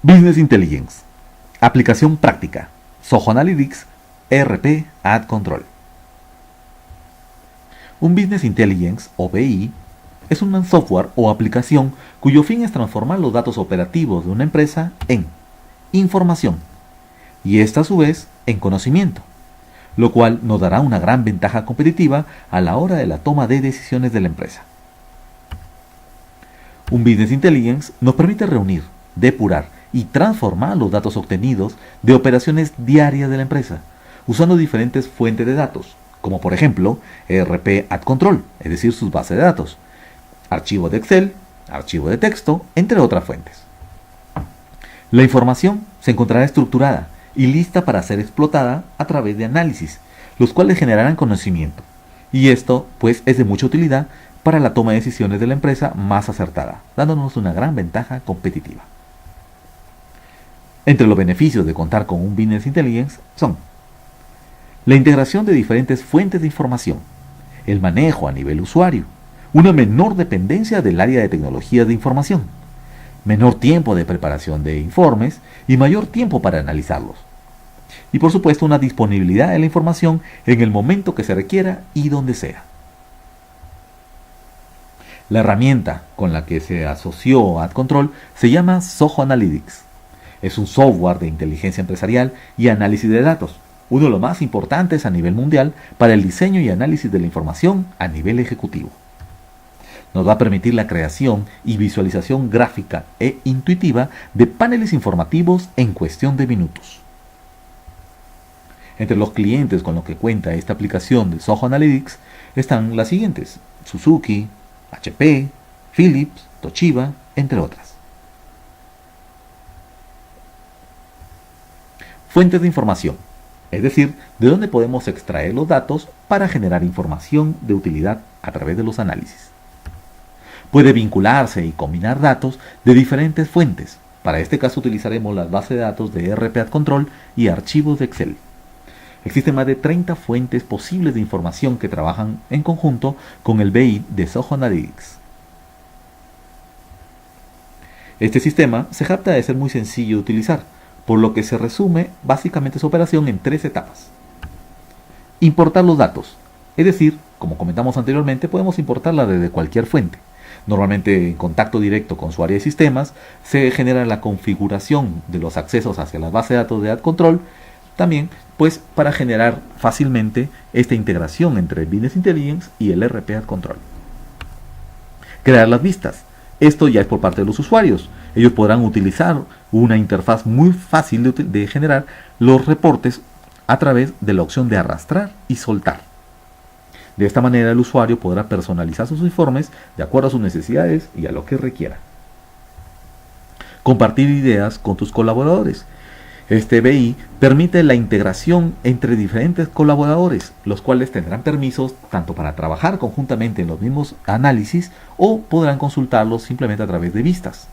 Business Intelligence. Aplicación práctica. Zoho Analytics, ERP Ad Control. Un Business Intelligence, o BI, es un software o aplicación cuyo fin es transformar los datos operativos de una empresa en información y esta a su vez en conocimiento, lo cual nos dará una gran ventaja competitiva a la hora de la toma de decisiones de la empresa. Un Business Intelligence nos permite reunir, depurar y transformar los datos obtenidos de operaciones diarias de la empresa, usando diferentes fuentes de datos, como por ejemplo ERP Ad Control, es decir, sus bases de datos, archivos de Excel, archivos de texto, entre otras fuentes. La información se encontrará estructurada y lista para ser explotada a través de análisis, los cuales generarán conocimiento, y esto pues es de mucha utilidad para la toma de decisiones de la empresa más acertada, dándonos una gran ventaja competitiva. Entre los beneficios de contar con un Business Intelligence son la integración de diferentes fuentes de información, el manejo a nivel usuario, una menor dependencia del área de tecnología de información, menor tiempo de preparación de informes y mayor tiempo para analizarlos. Y por supuesto una disponibilidad de la información en el momento que se requiera y donde sea. La herramienta con la que se asoció Ad Control se llama Zoho Analytics. Es un software de inteligencia empresarial y análisis de datos, uno de los más importantes a nivel mundial para el diseño y análisis de la información a nivel ejecutivo. Nos va a permitir la creación y visualización gráfica e intuitiva de paneles informativos en cuestión de minutos. Entre los clientes con los que cuenta esta aplicación de Zoho Analytics están las siguientes: Suzuki, HP, Philips, Toshiba, entre otras. Fuentes de información, es decir, de dónde podemos extraer los datos para generar información de utilidad a través de los análisis. Puede vincularse y combinar datos de diferentes fuentes. Para este caso utilizaremos las bases de datos de ERP Ad Control y archivos de Excel. Existen más de 30 fuentes posibles de información que trabajan en conjunto con el BI de Zoho Analytics. Este sistema se jacta de ser muy sencillo de utilizar, por lo que se resume básicamente su operación en 3 etapas. Importar los datos, es decir, como comentamos anteriormente, podemos importarla desde cualquier fuente. Normalmente en contacto directo con su área de sistemas se genera la configuración de los accesos hacia las bases de datos de Ad Control, también pues para generar fácilmente esta integración entre el Business Intelligence y el ERP Ad Control. Crear las vistas. Esto ya es por parte de los usuarios. Ellos podrán utilizar una interfaz muy fácil de generar los reportes a través de la opción de arrastrar y soltar. De esta manera el usuario podrá personalizar sus informes de acuerdo a sus necesidades y a lo que requiera. Compartir ideas con tus colaboradores. Este BI permite la integración entre diferentes colaboradores, los cuales tendrán permisos tanto para trabajar conjuntamente en los mismos análisis o podrán consultarlos simplemente a través de vistas.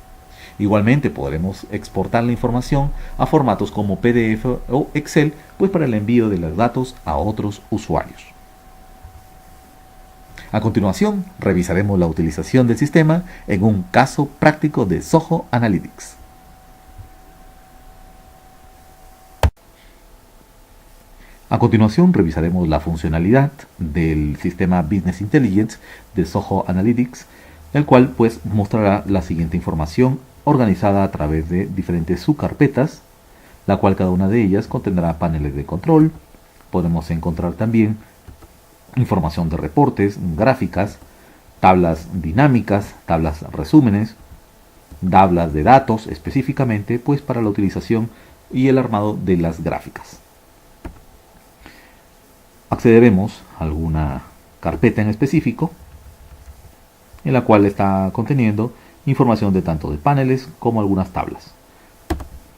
Igualmente podremos exportar la información a formatos como PDF o Excel, pues para el envío de los datos a otros usuarios. A continuación, revisaremos la utilización del sistema en un caso práctico de Zoho Analytics. A continuación, revisaremos la funcionalidad del sistema Business Intelligence de Zoho Analytics, el cual pues mostrará la siguiente información organizada a través de diferentes subcarpetas, la cual cada una de ellas contendrá paneles de control. Podemos encontrar también información de reportes, gráficas, tablas dinámicas, tablas resúmenes, tablas de datos específicamente pues para la utilización y el armado de las gráficas. Accederemos a alguna carpeta en específico en la cual está conteniendo información de tanto de paneles como algunas tablas.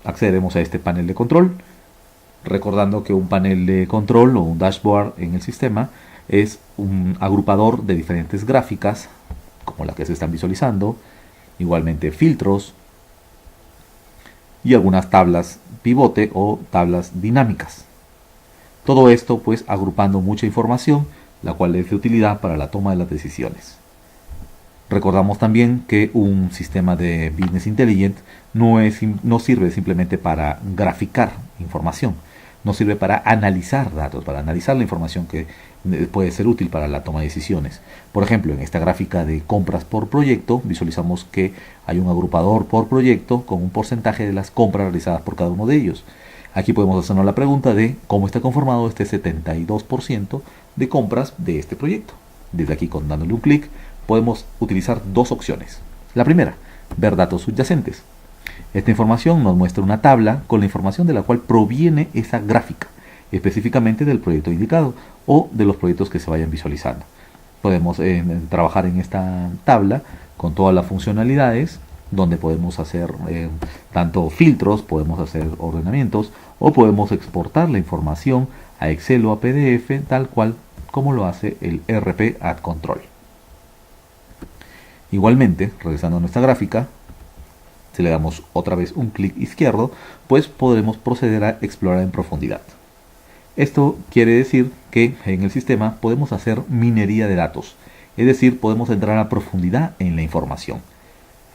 Accederemos a este panel de control, recordando que un panel de control o un dashboard en el sistema es un agrupador de diferentes gráficas como la que se están visualizando, igualmente filtros y algunas tablas pivote o tablas dinámicas. Todo esto pues agrupando mucha información, la cual es de utilidad para la toma de las decisiones. Recordamos también que un sistema de Business Intelligence no sirve simplemente para graficar información, no sirve para analizar datos, para analizar la información que puede ser útil para la toma de decisiones. Por ejemplo, en esta gráfica de compras por proyecto, visualizamos que hay un agrupador por proyecto con un porcentaje de las compras realizadas por cada uno de ellos. Aquí podemos hacernos la pregunta de cómo está conformado este 72% de compras de este proyecto. Desde aquí, dándole un clic, podemos utilizar dos opciones. La primera, ver datos subyacentes. Esta información nos muestra una tabla con la información de la cual proviene esa gráfica, específicamente del proyecto indicado o de los proyectos que se vayan visualizando. Podemos trabajar en esta tabla con todas las funcionalidades, donde podemos hacer tanto filtros, podemos hacer ordenamientos o podemos exportar la información a Excel o a PDF, tal cual como lo hace el ERP Ad Control. Igualmente, regresando a nuestra gráfica, si le damos otra vez un clic izquierdo, pues podremos proceder a explorar en profundidad. Esto quiere decir que en el sistema podemos hacer minería de datos, es decir, podemos entrar a profundidad en la información.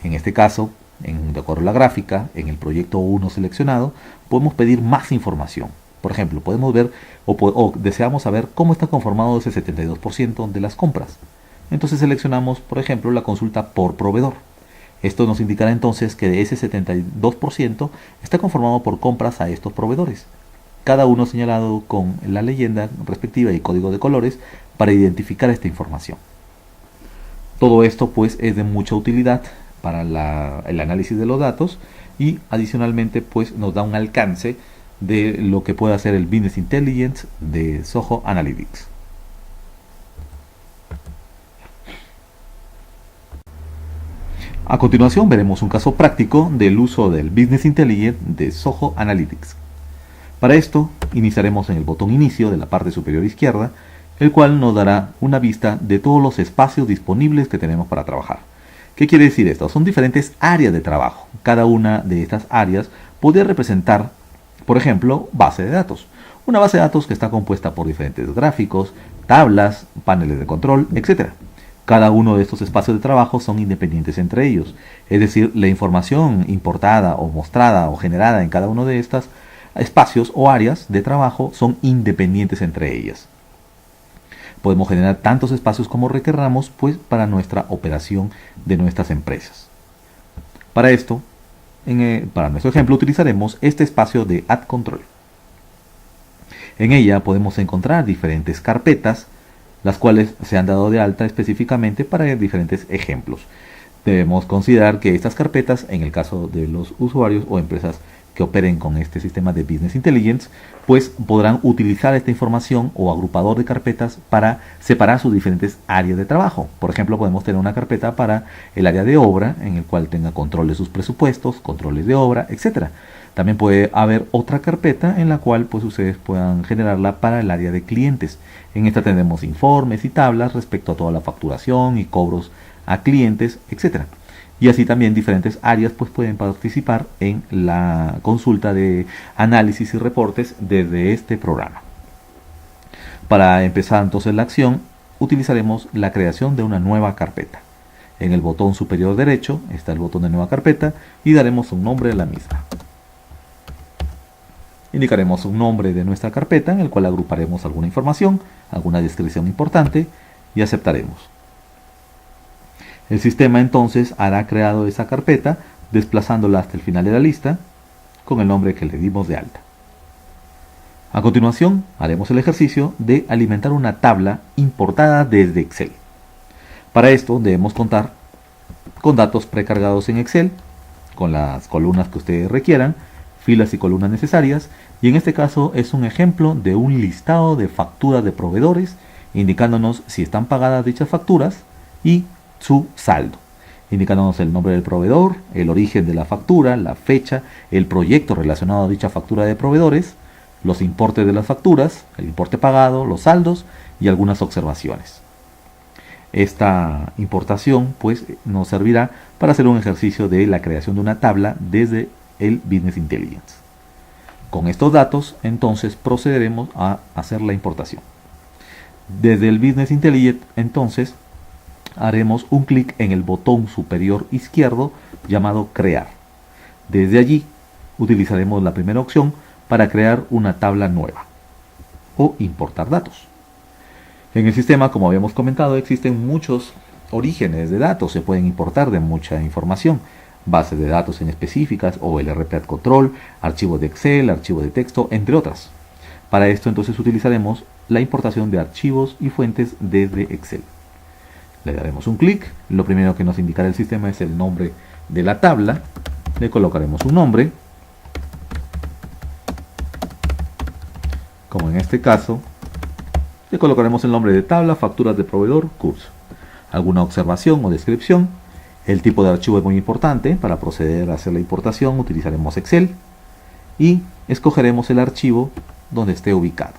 En este caso, de acuerdo a la gráfica, en el proyecto 1 seleccionado, podemos pedir más información. Por ejemplo, podemos ver o deseamos saber cómo está conformado ese 72% de las compras. Entonces seleccionamos, por ejemplo, la consulta por proveedor. Esto nos indicará entonces que de ese 72% está conformado por compras a estos proveedores, cada uno señalado con la leyenda respectiva y código de colores para identificar esta información. Todo esto pues es de mucha utilidad para el análisis de los datos y adicionalmente pues nos da un alcance de lo que puede hacer el Business Intelligence de Zoho Analytics. A continuación veremos un caso práctico del uso del Business Intelligence de Zoho Analytics. Para esto iniciaremos en el botón Inicio de la parte superior izquierda, el cual nos dará una vista de todos los espacios disponibles que tenemos para trabajar. ¿Qué quiere decir esto? Son diferentes áreas de trabajo. Cada una de estas áreas podría representar, por ejemplo, base de datos. Una base de datos que está compuesta por diferentes gráficos, tablas, paneles de control, etc. Cada uno de estos espacios de trabajo son independientes entre ellos. Es decir, la información importada o mostrada o generada en cada uno de estos espacios o áreas de trabajo son independientes entre ellas. Podemos generar tantos espacios como requeramos pues para nuestra operación de nuestras empresas. Para esto, para nuestro ejemplo, utilizaremos este espacio de Ad Control. En ella podemos encontrar diferentes carpetas, las cuales se han dado de alta específicamente para diferentes ejemplos. Debemos considerar que estas carpetas, en el caso de los usuarios o empresas que operen con este sistema de Business Intelligence, pues podrán utilizar esta información o agrupador de carpetas para separar sus diferentes áreas de trabajo. Por ejemplo, podemos tener una carpeta para el área de obra, en el cual tenga control de sus presupuestos, controles de obra, etc. También puede haber otra carpeta en la cual pues ustedes puedan generarla para el área de clientes. En esta tendremos informes y tablas respecto a toda la facturación y cobros a clientes, etc. Y así también diferentes áreas pues pueden participar en la consulta de análisis y reportes desde este programa. Para empezar entonces la acción, utilizaremos la creación de una nueva carpeta. En el botón superior derecho está el botón de nueva carpeta y daremos un nombre a la misma. Indicaremos un nombre de nuestra carpeta en el cual agruparemos alguna información, alguna descripción importante y aceptaremos. El sistema entonces hará creado esa carpeta desplazándola hasta el final de la lista con el nombre que le dimos de alta. A continuación haremos el ejercicio de alimentar una tabla importada desde Excel. Para esto debemos contar con datos precargados en Excel, con las columnas que ustedes requieran, filas y columnas necesarias, y en este caso es un ejemplo de un listado de facturas de proveedores indicándonos si están pagadas dichas facturas y su saldo, indicándonos el nombre del proveedor, el origen de la factura, la fecha, el proyecto relacionado a dicha factura de proveedores, los importes de las facturas, el importe pagado, los saldos y algunas observaciones. Esta importación pues nos servirá para hacer un ejercicio de la creación de una tabla desde el Business Intelligence. Con estos datos entonces procederemos a hacer la importación. Desde el Business Intelligence entonces haremos un clic en el botón superior izquierdo llamado Crear. Desde allí utilizaremos la primera opción para crear una tabla nueva o importar datos. En el sistema, como habíamos comentado, existen muchos orígenes de datos, se pueden importar de mucha información, bases de datos en específicas o el RPA Control, archivos de Excel, archivos de texto, entre otras. Para esto entonces utilizaremos la importación de archivos y fuentes desde Excel. Le daremos un clic, lo primero que nos indicará el sistema es el nombre de la tabla, le colocaremos un nombre, como en este caso, le colocaremos el nombre de tabla, facturas de proveedor, curso. Alguna observación o descripción. El tipo de archivo es muy importante. Para proceder a hacer la importación utilizaremos Excel y escogeremos el archivo donde esté ubicado.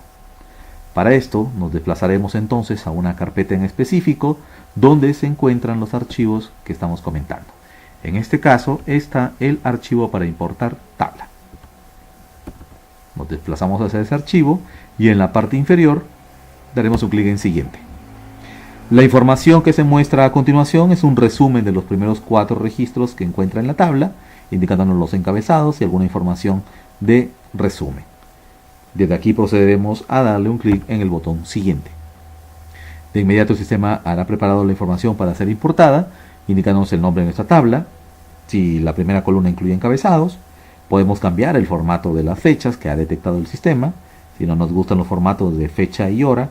Para esto nos desplazaremos entonces a una carpeta en específico donde se encuentran los archivos que estamos comentando. En este caso está el archivo para importar tabla. Nos desplazamos hacia ese archivo y en la parte inferior daremos un clic en siguiente. La información que se muestra a continuación es un resumen de los primeros 4 registros que encuentra en la tabla, indicándonos los encabezados y alguna información de resumen. Desde aquí procederemos a darle un clic en el botón siguiente. De inmediato el sistema hará preparado la información para ser importada, indicándonos el nombre de nuestra tabla. Si la primera columna incluye encabezados, podemos cambiar el formato de las fechas que ha detectado el sistema. Si no nos gustan los formatos de fecha y hora,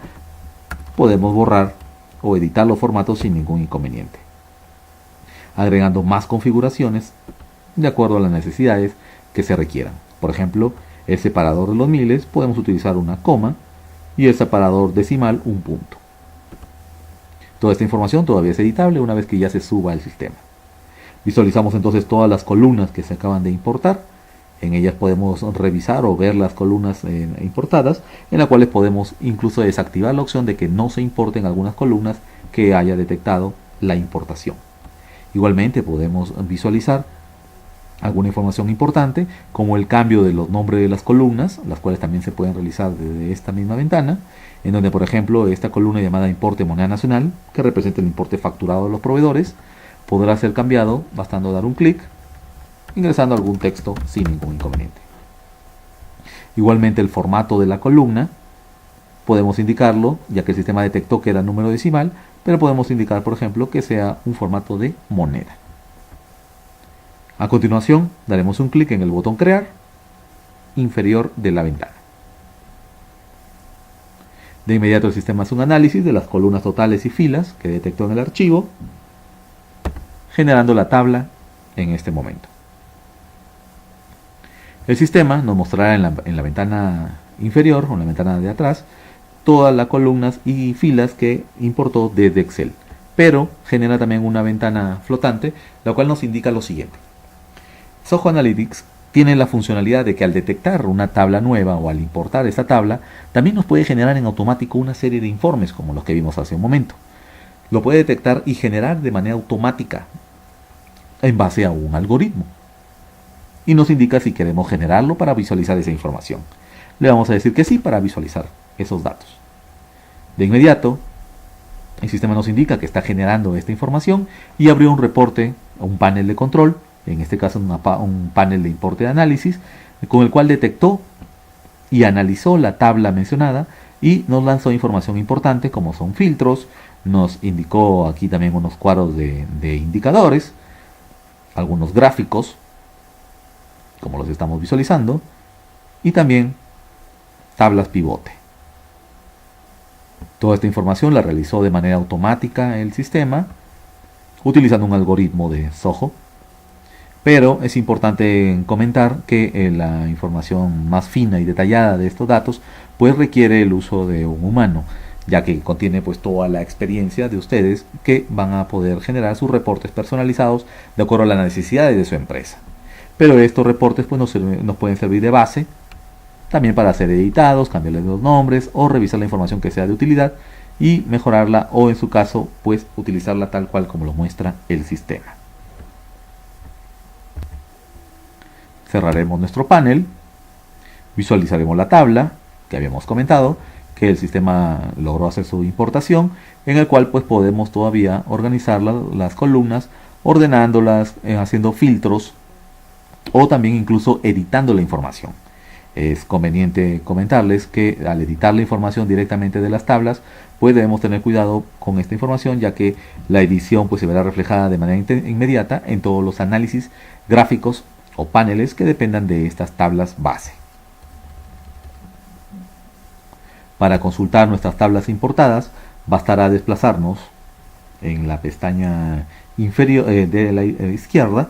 podemos borrar o editar los formatos sin ningún inconveniente, agregando más configuraciones de acuerdo a las necesidades que se requieran. Por ejemplo, el separador de los miles podemos utilizar una coma y el separador decimal un punto. Toda esta información todavía es editable una vez que ya se suba al sistema. Visualizamos entonces todas las columnas que se acaban de importar. En ellas podemos revisar o ver las columnas importadas, en las cuales podemos incluso desactivar la opción de que no se importen algunas columnas que haya detectado la importación. Igualmente podemos visualizar alguna información importante, como el cambio de los nombres de las columnas, las cuales también se pueden realizar desde esta misma ventana, en donde por ejemplo esta columna llamada importe moneda nacional, que representa el importe facturado de los proveedores, podrá ser cambiado bastando dar un clic, ingresando algún texto sin ningún inconveniente. Igualmente el formato de la columna podemos indicarlo, ya que el sistema detectó que era número decimal, pero podemos indicar por ejemplo que sea un formato de moneda. A continuación daremos un clic en el botón crear inferior de la ventana. De inmediato el sistema hace un análisis de las columnas totales y filas que detectó en el archivo, generando la tabla en este momento. El sistema nos mostrará en la ventana inferior o en la ventana de atrás todas las columnas y filas que importó desde Excel, pero genera también una ventana flotante, la cual nos indica lo siguiente. Zoho Analytics tiene la funcionalidad de que al detectar una tabla nueva o al importar esta tabla, también nos puede generar en automático una serie de informes como los que vimos hace un momento. Lo puede detectar y generar de manera automática en base a un algoritmo. Y nos indica si queremos generarlo para visualizar esa información. Le vamos a decir que sí para visualizar esos datos. De inmediato, el sistema nos indica que está generando esta información y abrió un reporte o un panel de control, en este caso un panel de importe de análisis, con el cual detectó y analizó la tabla mencionada y nos lanzó información importante como son filtros, nos indicó aquí también unos cuadros de indicadores, algunos gráficos, como los estamos visualizando, y también tablas pivote. Toda esta información la realizó de manera automática el sistema, utilizando un algoritmo de Zoho, pero es importante comentar que la información más fina y detallada de estos datos pues requiere el uso de un humano, ya que contiene pues toda la experiencia de ustedes que van a poder generar sus reportes personalizados de acuerdo a las necesidades de su empresa. Pero estos reportes pues nos pueden servir de base también para ser editados, cambiarles los nombres o revisar la información que sea de utilidad y mejorarla o en su caso pues utilizarla tal cual como lo muestra el sistema. Cerraremos nuestro panel, visualizaremos la tabla que habíamos comentado que el sistema logró hacer su importación, en el cual pues podemos todavía organizar las columnas, ordenándolas, haciendo filtros o también incluso editando la información. Es conveniente comentarles que al editar la información directamente de las tablas, pues debemos tener cuidado con esta información, ya que la edición pues se verá reflejada de manera inmediata en todos los análisis gráficos o paneles que dependan de estas tablas base. Para consultar nuestras tablas importadas, bastará desplazarnos en la pestaña inferior de la izquierda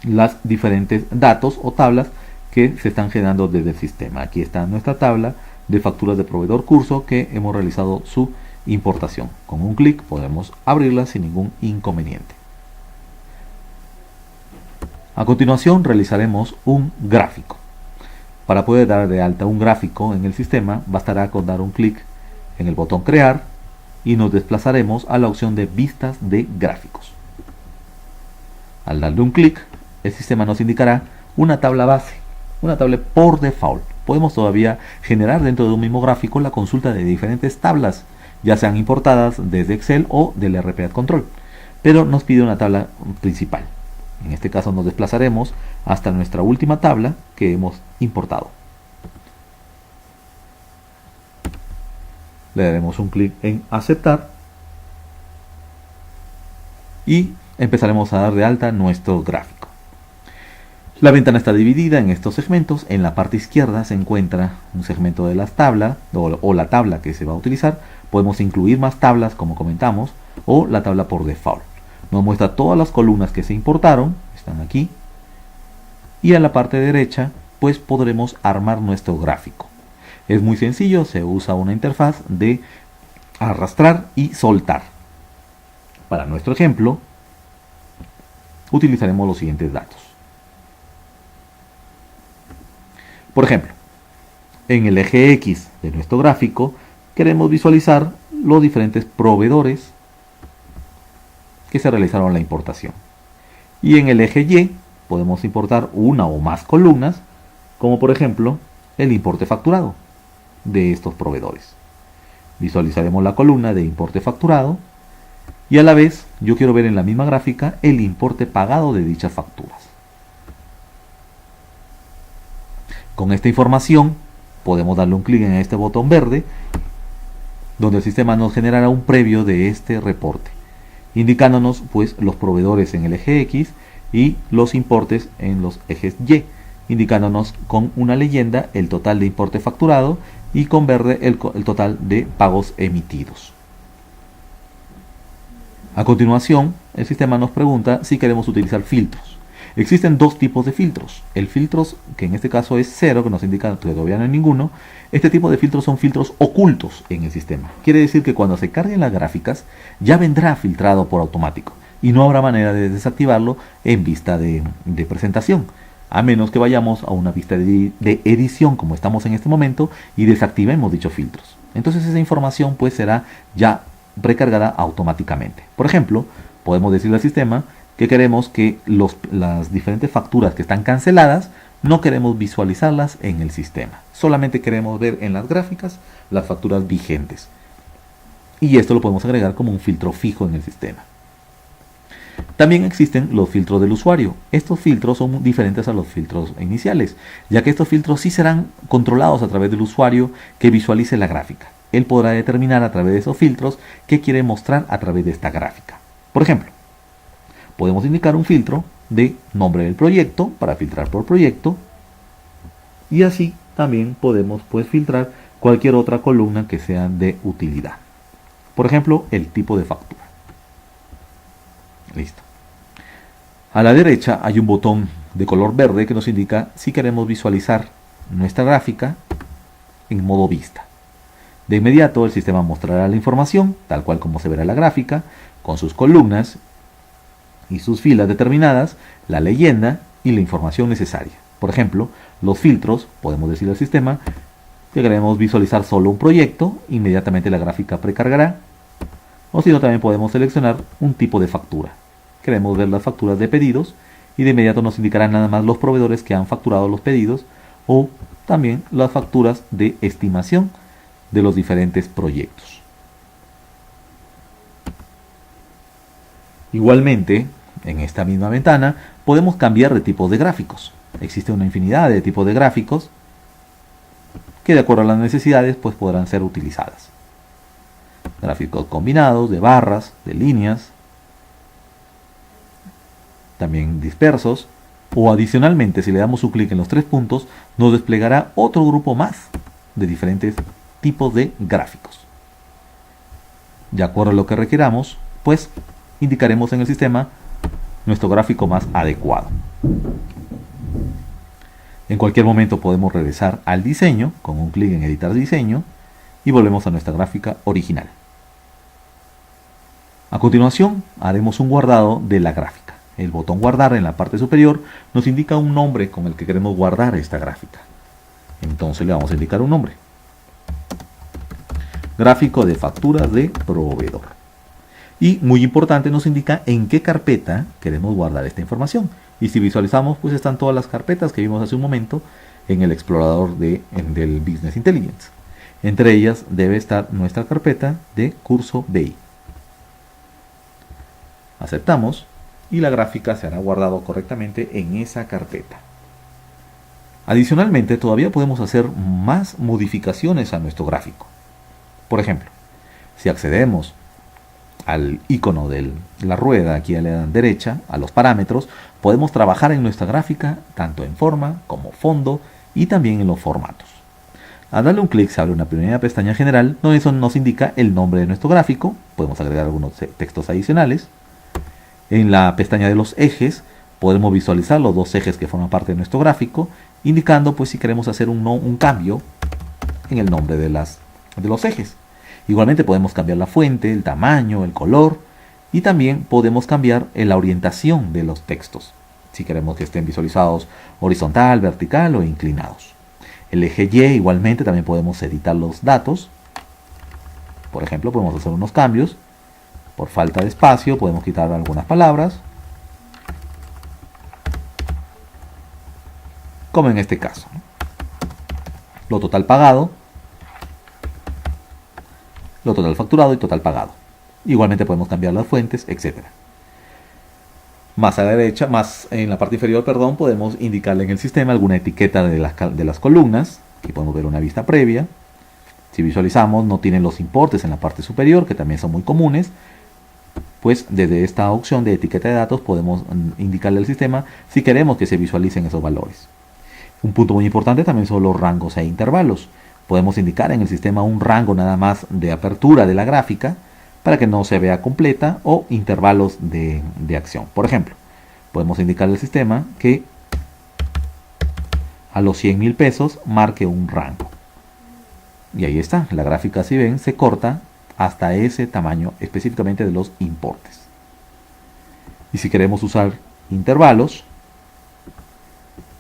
las diferentes datos o tablas que se están generando desde el sistema. Aquí está nuestra tabla de facturas de proveedor curso que hemos realizado su importación. Con un clic podemos abrirla sin ningún inconveniente. A continuación realizaremos un gráfico. Para poder dar de alta un gráfico en el sistema, bastará con dar un clic en el botón crear y nos desplazaremos a la opción de vistas de gráficos. Al darle un clic, el sistema nos indicará una tabla base, una tabla por default. Podemos todavía generar dentro de un mismo gráfico la consulta de diferentes tablas, ya sean importadas desde Excel o del RPA Control, pero nos pide una tabla principal. En este caso nos desplazaremos hasta nuestra última tabla que hemos importado. Le daremos un clic en aceptar y empezaremos a dar de alta nuestro gráfico. La ventana está dividida en estos segmentos. En la parte izquierda se encuentra un segmento de las tablas o la tabla que se va a utilizar. Podemos incluir más tablas como comentamos o la tabla por default. Nos muestra todas las columnas que se importaron, están aquí. Y a la parte derecha pues podremos armar nuestro gráfico. Es muy sencillo, se usa una interfaz de arrastrar y soltar. Para nuestro ejemplo utilizaremos los siguientes datos. Por ejemplo, en el eje X de nuestro gráfico queremos visualizar los diferentes proveedores que se realizaron la importación. Y en el eje Y podemos importar una o más columnas, como por ejemplo el importe facturado de estos proveedores. Visualizaremos la columna de importe facturado y a la vez yo quiero ver en la misma gráfica el importe pagado de dichas facturas. Con esta información podemos darle un clic en este botón verde, donde el sistema nos generará un previo de este reporte, indicándonos pues los proveedores en el eje X y los importes en los ejes Y, indicándonos con una leyenda el total de importe facturado y con verde el total de pagos emitidos. A continuación, el sistema nos pregunta si queremos utilizar filtros. Existen dos tipos de filtros. El filtro, que en este caso es 0, que nos indica que todavía no hay ninguno. Este tipo de filtros son filtros ocultos en el sistema. Quiere decir que cuando se carguen las gráficas, ya vendrá filtrado por automático y no habrá manera de desactivarlo en vista de presentación, a menos que vayamos a una vista de edición como estamos en este momento y desactivemos dichos filtros. Entonces esa información pues será ya recargada automáticamente. Por ejemplo, podemos decirle al sistema que queremos que las diferentes facturas que están canceladas no queremos visualizarlas en el sistema, solamente queremos ver en las gráficas las facturas vigentes, y esto lo podemos agregar como un filtro fijo en el sistema. También existen los filtros del usuario. Estos filtros son diferentes a los filtros iniciales, ya que estos filtros sí serán controlados a través del usuario que visualice la gráfica. Él podrá determinar a través de esos filtros qué quiere mostrar a través de esta gráfica. Por ejemplo, podemos indicar un filtro de nombre del proyecto para filtrar por proyecto, y así también podemos pues filtrar cualquier otra columna que sea de utilidad. Por ejemplo, el tipo de factura. Listo. A la derecha hay un botón de color verde que nos indica si queremos visualizar nuestra gráfica en modo vista. De inmediato el sistema mostrará la información tal cual como se verá la gráfica, con sus columnas y sus filas determinadas, la leyenda y la información necesaria. Por ejemplo, los filtros, podemos decirle al sistema que queremos visualizar solo un proyecto, inmediatamente la gráfica precargará, o si no también podemos seleccionar un tipo de factura. Queremos ver las facturas de pedidos y de inmediato nos indicarán nada más los proveedores que han facturado los pedidos, o también las facturas de estimación de los diferentes proyectos. Igualmente, en esta misma ventana podemos cambiar de tipos de gráficos. Existe una infinidad de tipos de gráficos que de acuerdo a las necesidades pues podrán ser utilizadas. Gráficos combinados, de barras, de líneas, también dispersos, o adicionalmente si le damos un clic en los 3 puntos nos desplegará otro grupo más de diferentes tipos de gráficos. De acuerdo a lo que requiramos, pues indicaremos en el sistema nuestro gráfico más adecuado. En cualquier momento podemos regresar al diseño con un clic en editar diseño y volvemos a nuestra gráfica original. A continuación haremos un guardado de la gráfica. El botón guardar en la parte superior nos indica un nombre con el que queremos guardar esta gráfica. Entonces le vamos a indicar un nombre. Gráfico de facturas de proveedor. Y muy importante, nos indica en qué carpeta queremos guardar esta información. Y si visualizamos, pues están todas las carpetas que vimos hace un momento en el explorador del Business Intelligence. Entre ellas debe estar nuestra carpeta de curso BI. Aceptamos y la gráfica se hará guardado correctamente en esa carpeta. Adicionalmente, todavía podemos hacer más modificaciones a nuestro gráfico. Por ejemplo, si accedemos al icono de la rueda aquí a la derecha, a los parámetros, podemos trabajar en nuestra gráfica tanto en forma como fondo y también en los formatos. Al darle un clic se abre una primera pestaña general donde eso nos indica el nombre de nuestro gráfico. Podemos agregar algunos textos adicionales. En la pestaña de los ejes podemos visualizar los dos ejes que forman parte de nuestro gráfico, indicando pues si queremos hacer un cambio en el nombre de los ejes. Igualmente podemos cambiar la fuente, el tamaño, el color y también podemos cambiar la orientación de los textos, si queremos que estén visualizados horizontal, vertical o inclinados. El eje Y igualmente también podemos editar los datos. Por ejemplo, podemos hacer unos cambios. Por falta de espacio podemos quitar algunas palabras, como en este caso. Lo total pagado, lo total facturado y total pagado. Igualmente podemos cambiar las fuentes, etc. Más a la derecha, más en la parte inferior, perdón, podemos indicarle en el sistema alguna etiqueta de las columnas. Aquí podemos ver una vista previa. Si visualizamos, no tienen los importes en la parte superior, que también son muy comunes. Pues desde esta opción de etiqueta de datos podemos indicarle al sistema si queremos que se visualicen esos valores. Un punto muy importante también son los rangos e intervalos. Podemos indicar en el sistema un rango nada más de apertura de la gráfica para que no se vea completa o intervalos de acción. Por ejemplo, podemos indicarle al sistema que a los 100.000 pesos marque un rango. Y ahí está, la gráfica, si ven, se corta hasta ese tamaño específicamente de los importes. Y si queremos usar intervalos,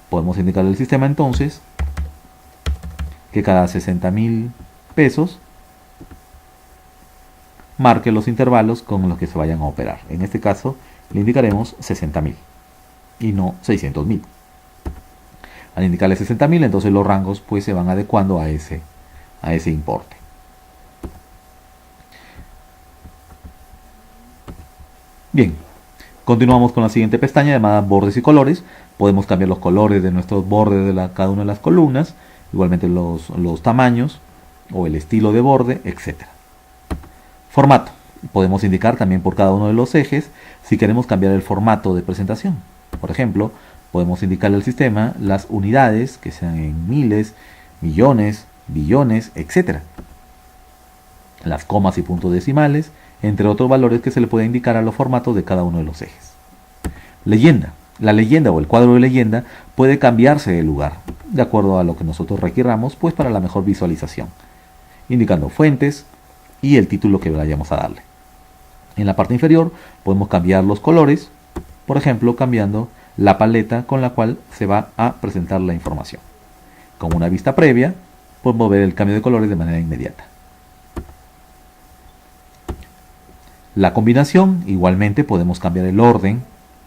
podemos indicarle al sistema entonces que cada 60.000 pesos marque los intervalos con los que se vayan a operar. En este caso le indicaremos 60.000 y no 600.000. Al indicarle 60.000, entonces los rangos pues se van adecuando a ese importe. Bien, continuamos con la siguiente pestaña llamada bordes y colores. Podemos cambiar los colores de nuestros bordes de cada una de las columnas, igualmente los tamaños o el estilo de borde, etc. Formato. Podemos indicar también por cada uno de los ejes si queremos cambiar el formato de presentación. Por ejemplo, podemos indicarle al sistema las unidades que sean en miles, millones, billones, etc. Las comas y puntos decimales, entre otros valores que se le puede indicar a los formatos de cada uno de los ejes. Leyenda. La leyenda o el cuadro de leyenda puede cambiarse de lugar, de acuerdo a lo que nosotros requiramos, pues para la mejor visualización, indicando fuentes y el título que vayamos a darle. En la parte inferior podemos cambiar los colores, por ejemplo, cambiando la paleta con la cual se va a presentar la información. Con una vista previa, podemos ver el cambio de colores de manera inmediata. La combinación, igualmente podemos cambiar el orden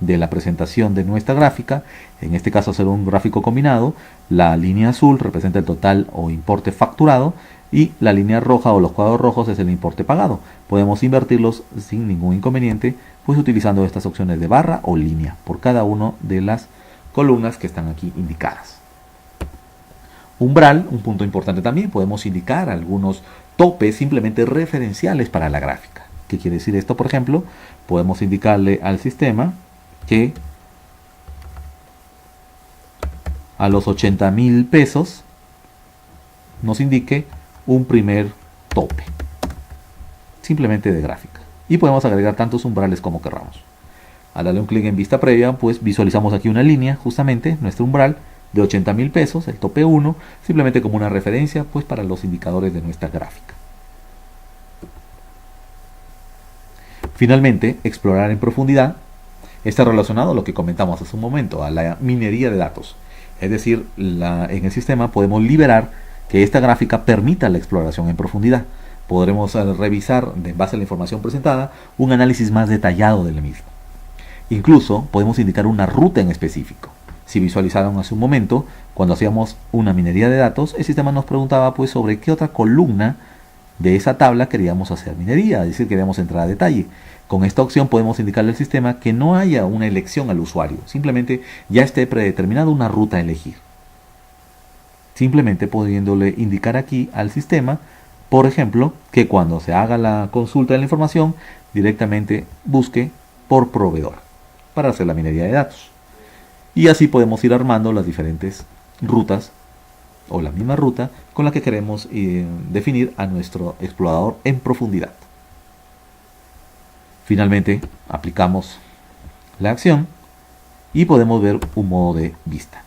de la presentación de nuestra gráfica. En este caso será un gráfico combinado. La línea azul representa el total o importe facturado y la línea roja o los cuadros rojos es el importe pagado. Podemos invertirlos sin ningún inconveniente, pues utilizando estas opciones de barra o línea por cada una de las columnas que están aquí indicadas. Umbral, un punto importante también, podemos indicar algunos topes simplemente referenciales para la gráfica. ¿Qué quiere decir esto? Por ejemplo, podemos indicarle al sistema que a los 80.000 pesos nos indique un primer tope, simplemente de gráfica. Y podemos agregar tantos umbrales como querramos. Al darle un clic en vista previa, pues visualizamos aquí una línea, justamente nuestro umbral de 80.000 pesos, el tope 1, simplemente como una referencia pues para los indicadores de nuestra gráfica. Finalmente, explorar en profundidad está relacionado a lo que comentamos hace un momento, a la minería de datos. Es decir, en el sistema podemos liberar que esta gráfica permita la exploración en profundidad. Podremos revisar, en base a la información presentada, un análisis más detallado del mismo. Incluso podemos indicar una ruta en específico. Si visualizaron hace un momento, cuando hacíamos una minería de datos, el sistema nos preguntaba pues sobre qué otra columna de esa tabla queríamos hacer minería, es decir, queríamos entrar a detalle. Con esta opción podemos indicarle al sistema que no haya una elección al usuario, simplemente ya esté predeterminada una ruta a elegir. Simplemente pudiéndole indicar aquí al sistema, por ejemplo, que cuando se haga la consulta de la información, directamente busque por proveedor para hacer la minería de datos. Y así podemos ir armando las diferentes rutas o la misma ruta con la que queremos definir a nuestro explorador en profundidad. Finalmente aplicamos la acción y podemos ver un modo de vista.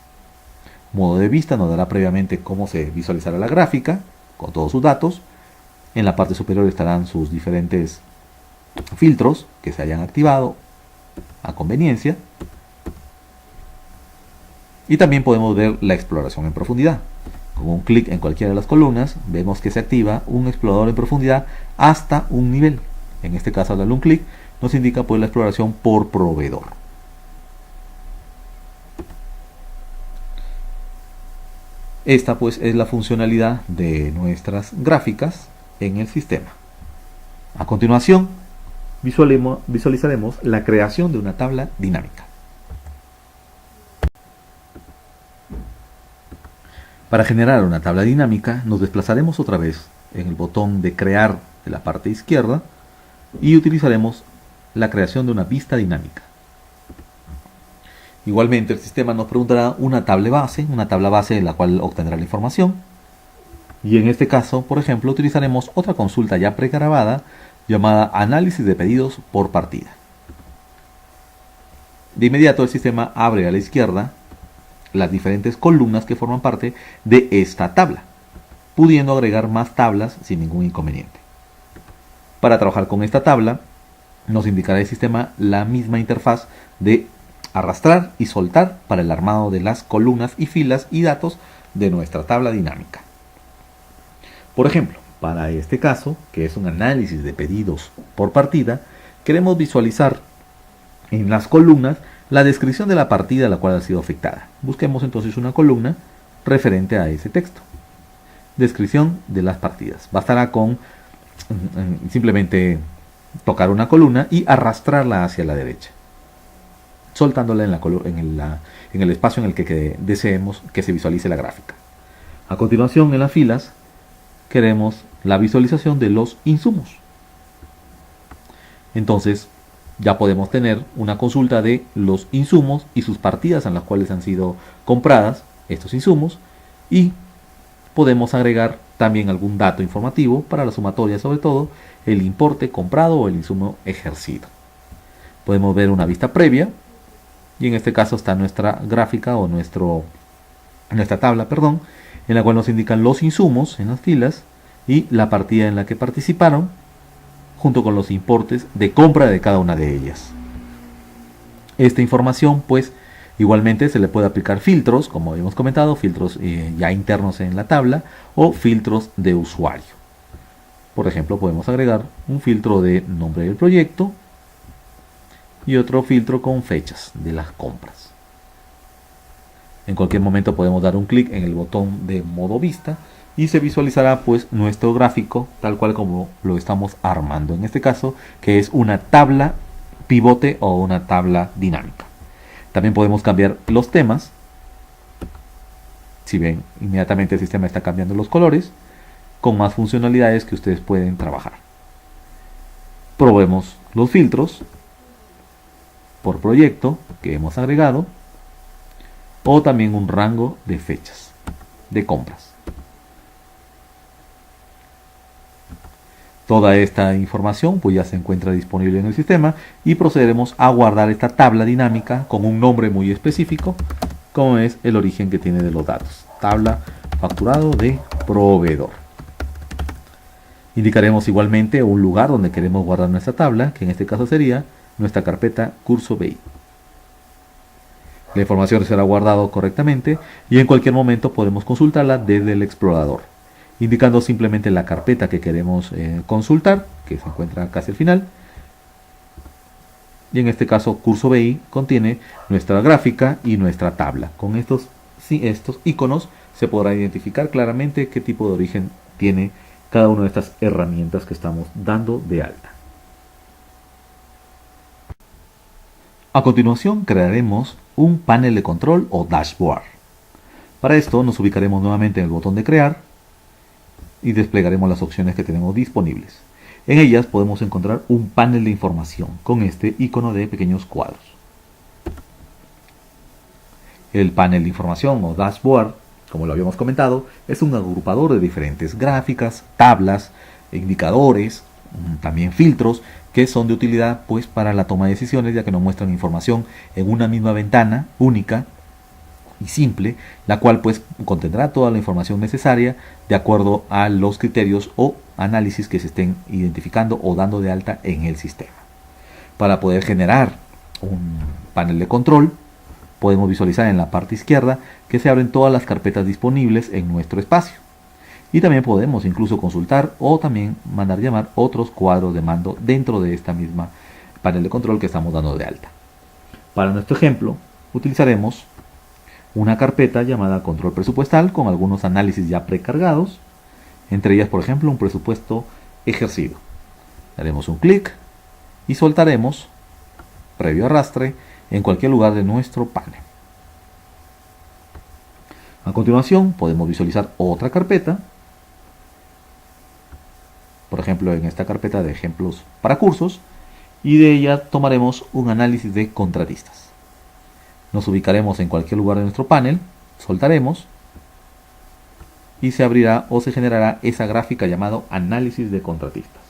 Modo de vista nos dará previamente cómo se visualizará la gráfica con todos sus datos. En la parte superior estarán sus diferentes filtros que se hayan activado a conveniencia. Y también podemos ver la exploración en profundidad. Con un clic en cualquiera de las columnas vemos que se activa un explorador en profundidad hasta un nivel. En este caso, al darle un clic nos indica pues la exploración por proveedor. Esta pues es la funcionalidad de nuestras gráficas en el sistema. A continuación visualizaremos la creación de una tabla dinámica. Para generar una tabla dinámica nos desplazaremos otra vez en el botón de crear de la parte izquierda y utilizaremos la creación de una vista dinámica. Igualmente el sistema nos preguntará una tabla base en la cual obtendrá la información. Y en este caso, por ejemplo, utilizaremos otra consulta ya pregrabada llamada análisis de pedidos por partida. De inmediato el sistema abre a la izquierda las diferentes columnas que forman parte de esta tabla, pudiendo agregar más tablas sin ningún inconveniente. Para trabajar con esta tabla, nos indicará el sistema la misma interfaz de arrastrar y soltar para el armado de las columnas y filas y datos de nuestra tabla dinámica. Por ejemplo, para este caso, que es un análisis de pedidos por partida, queremos visualizar en las columnas la descripción de la partida a la cual ha sido afectada. Busquemos entonces una columna referente a ese texto. Descripción de las partidas. Bastará con simplemente tocar una columna y arrastrarla hacia la derecha, soltándola en el espacio en el que deseemos que se visualice la gráfica. A continuación, en las filas, queremos la visualización de los insumos. Entonces, ya podemos tener una consulta de los insumos y sus partidas en las cuales han sido compradas estos insumos, y podemos agregar también algún dato informativo para la sumatoria, sobre todo el importe comprado o el insumo ejercido. Podemos ver una vista previa y en este caso está nuestra gráfica o nuestra tabla, en la cual nos indican los insumos en las filas y la partida en la que participaron, junto con los importes de compra de cada una de ellas. Esta información pues igualmente se le puede aplicar filtros, como hemos comentado, filtros ya internos en la tabla o filtros de usuario. Por ejemplo, podemos agregar un filtro de nombre del proyecto y otro filtro con fechas de las compras. En cualquier momento podemos dar un clic en el botón de modo vista y se visualizará pues nuestro gráfico tal cual como lo estamos armando en este caso, que es una tabla pivote o una tabla dinámica. También podemos cambiar los temas. Si ven, inmediatamente el sistema está cambiando los colores con más funcionalidades que ustedes pueden trabajar. Probemos los filtros por proyecto que hemos agregado o también un rango de fechas de compras. Toda esta información pues ya se encuentra disponible en el sistema y procederemos a guardar esta tabla dinámica con un nombre muy específico como es el origen que tiene de los datos. Tabla facturado de proveedor. Indicaremos igualmente un lugar donde queremos guardar nuestra tabla, que en este caso sería nuestra carpeta curso BI. La información será guardada correctamente y en cualquier momento podemos consultarla desde el explorador, indicando simplemente la carpeta que queremos consultar, que se encuentra casi al final. Y en este caso curso BI contiene nuestra gráfica y nuestra tabla. Con estos iconos se podrá identificar claramente qué tipo de origen tiene cada una de estas herramientas que estamos dando de alta. A continuación crearemos un panel de control o dashboard. Para esto nos ubicaremos nuevamente en el botón de crear y desplegaremos las opciones que tenemos disponibles. En ellas podemos encontrar un panel de información con este icono de pequeños cuadros. El panel de información o dashboard, como lo habíamos comentado, es un agrupador de diferentes gráficas, tablas, indicadores, también filtros que son de utilidad pues para la toma de decisiones, ya que nos muestran información en una misma ventana única y simple, la cual pues contendrá toda la información necesaria de acuerdo a los criterios o análisis que se estén identificando o dando de alta en el sistema. Para poder generar un panel de control, podemos visualizar en la parte izquierda que se abren todas las carpetas disponibles en nuestro espacio. Y también podemos incluso consultar o también mandar llamar otros cuadros de mando dentro de esta misma panel de control que estamos dando de alta. Para nuestro ejemplo, utilizaremos una carpeta llamada control presupuestal con algunos análisis ya precargados, entre ellas por ejemplo un presupuesto ejercido. Daremos un clic y soltaremos previo arrastre en cualquier lugar de nuestro panel. A continuación podemos visualizar otra carpeta, por ejemplo en esta carpeta de ejemplos para cursos, y de ella tomaremos un análisis de contratistas. Nos ubicaremos en cualquier lugar de nuestro panel, soltaremos y se abrirá o se generará esa gráfica llamado análisis de contratistas.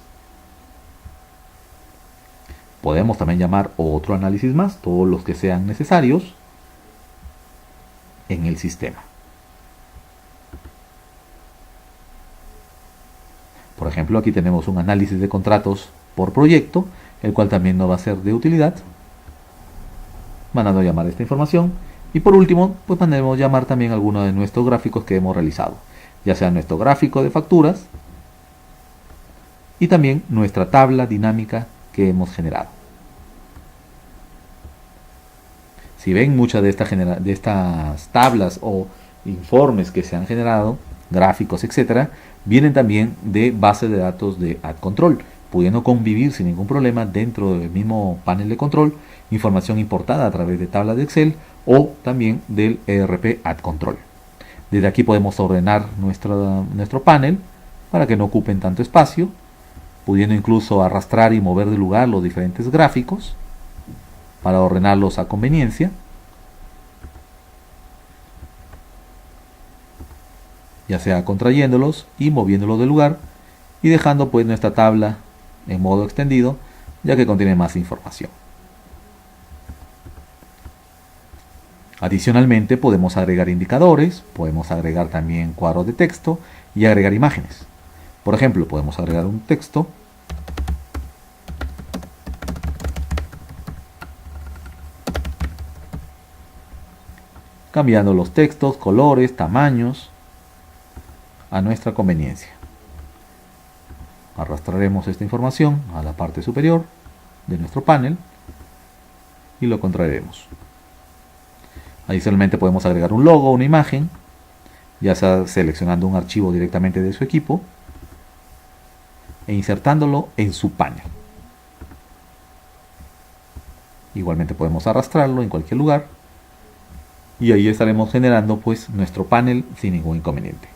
Podemos también llamar otro análisis más, todos los que sean necesarios en el sistema. Por ejemplo, aquí tenemos un análisis de contratos por proyecto, el cual también nos va a ser de utilidad, mandando a llamar esta información. Y por último, pues mandemos llamar también alguno de nuestros gráficos que hemos realizado, ya sea nuestro gráfico de facturas y también nuestra tabla dinámica que hemos generado. Si ven, muchas de estas tablas o informes que se han generado, gráficos, etcétera, vienen también de bases de datos de AdControl, pudiendo convivir sin ningún problema dentro del mismo panel de control, información importada a través de tablas de Excel o también del ERP AdControl. Desde aquí podemos ordenar nuestro panel para que no ocupen tanto espacio, pudiendo incluso arrastrar y mover de lugar los diferentes gráficos para ordenarlos a conveniencia. Ya sea contrayéndolos y moviéndolos del lugar y dejando pues nuestra tabla en modo extendido, ya que contiene más información. Adicionalmente podemos agregar indicadores, podemos agregar también cuadros de texto y agregar imágenes. Por ejemplo, podemos agregar un texto cambiando los textos, colores, tamaños a nuestra conveniencia. Arrastraremos esta información a la parte superior de nuestro panel y lo contraeremos. Adicionalmente podemos agregar un logo, una imagen, ya sea seleccionando un archivo directamente de su equipo e insertándolo en su panel. Igualmente podemos arrastrarlo en cualquier lugar y ahí estaremos generando pues nuestro panel sin ningún inconveniente.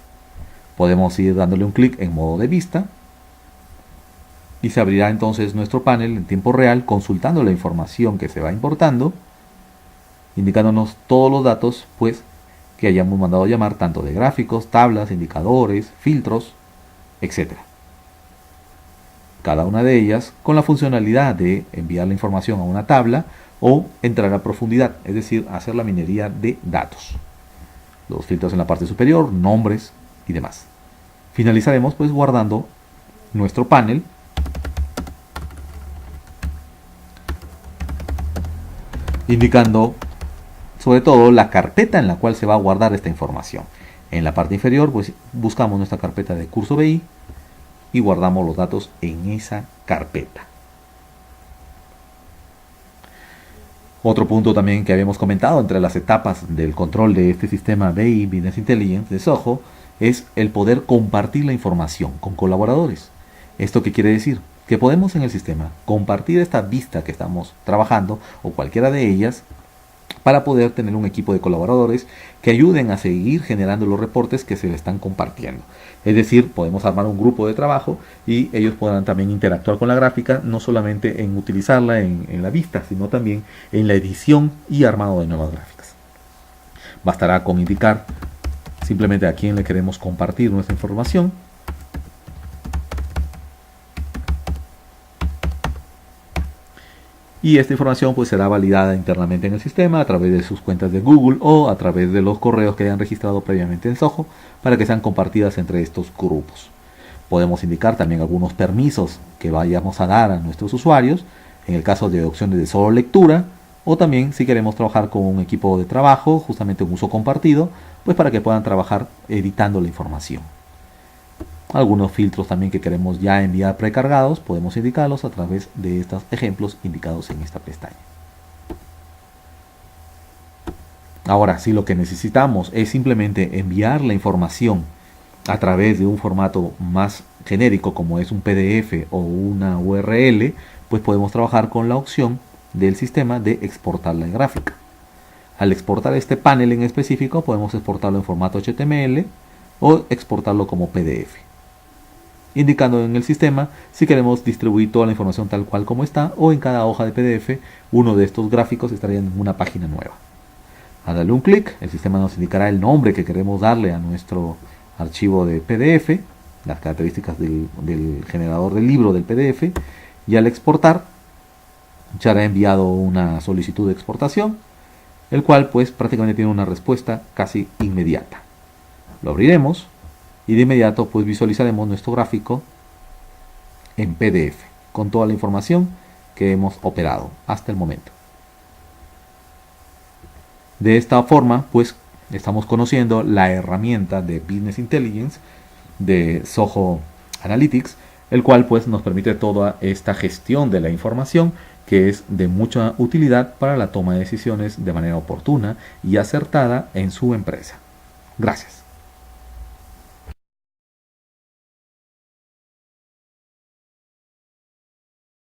Podemos ir dándole un clic en modo de vista y se abrirá entonces nuestro panel en tiempo real consultando la información que se va importando, indicándonos todos los datos pues que hayamos mandado a llamar, tanto de gráficos, tablas, indicadores, filtros, etc. Cada una de ellas con la funcionalidad de enviar la información a una tabla o entrar a profundidad, es decir, hacer la minería de datos. Los filtros en la parte superior, nombres y demás. Finalizaremos pues guardando nuestro panel indicando sobre todo la carpeta en la cual se va a guardar esta información. En la parte inferior pues buscamos nuestra carpeta de curso BI y guardamos los datos en esa carpeta. Otro punto también que habíamos comentado entre las etapas del control de este sistema BI Business Intelligence de Zoho es el poder compartir la información con colaboradores. ¿Esto qué quiere decir? Que podemos en el sistema compartir esta vista que estamos trabajando o cualquiera de ellas para poder tener un equipo de colaboradores que ayuden a seguir generando los reportes que se le están compartiendo. Es decir, podemos armar un grupo de trabajo y ellos podrán también interactuar con la gráfica, no solamente en utilizarla en la vista, sino también en la edición y armado de nuevas gráficas. Bastará con indicar simplemente a quién le queremos compartir nuestra información. Y esta información pues será validada internamente en el sistema a través de sus cuentas de Google o a través de los correos que hayan registrado previamente en Zoho para que sean compartidas entre estos grupos. Podemos indicar también algunos permisos que vayamos a dar a nuestros usuarios en el caso de opciones de solo lectura o también si queremos trabajar con un equipo de trabajo, justamente un uso compartido, pues para que puedan trabajar editando la información. Algunos filtros también que queremos ya enviar precargados, podemos indicarlos a través de estos ejemplos indicados en esta pestaña. Ahora, si lo que necesitamos es simplemente enviar la información a través de un formato más genérico como es un PDF o una URL, pues podemos trabajar con la opción del sistema de exportar la gráfica. Al exportar este panel en específico, podemos exportarlo en formato HTML o exportarlo como PDF. Indicando en el sistema si queremos distribuir toda la información tal cual como está o en cada hoja de PDF uno de estos gráficos estaría en una página nueva. Al darle un clic, el sistema nos indicará el nombre que queremos darle a nuestro archivo de PDF, las características del generador del libro del PDF, y al exportar ya hará enviado una solicitud de exportación, el cual pues prácticamente tiene una respuesta casi inmediata. Lo abriremos y de inmediato pues visualizaremos nuestro gráfico en PDF con toda la información que hemos operado hasta el momento. De esta forma pues estamos conociendo la herramienta de Business Intelligence de Zoho Analytics, el cual pues nos permite toda esta gestión de la información que es de mucha utilidad para la toma de decisiones de manera oportuna y acertada en su empresa. Gracias.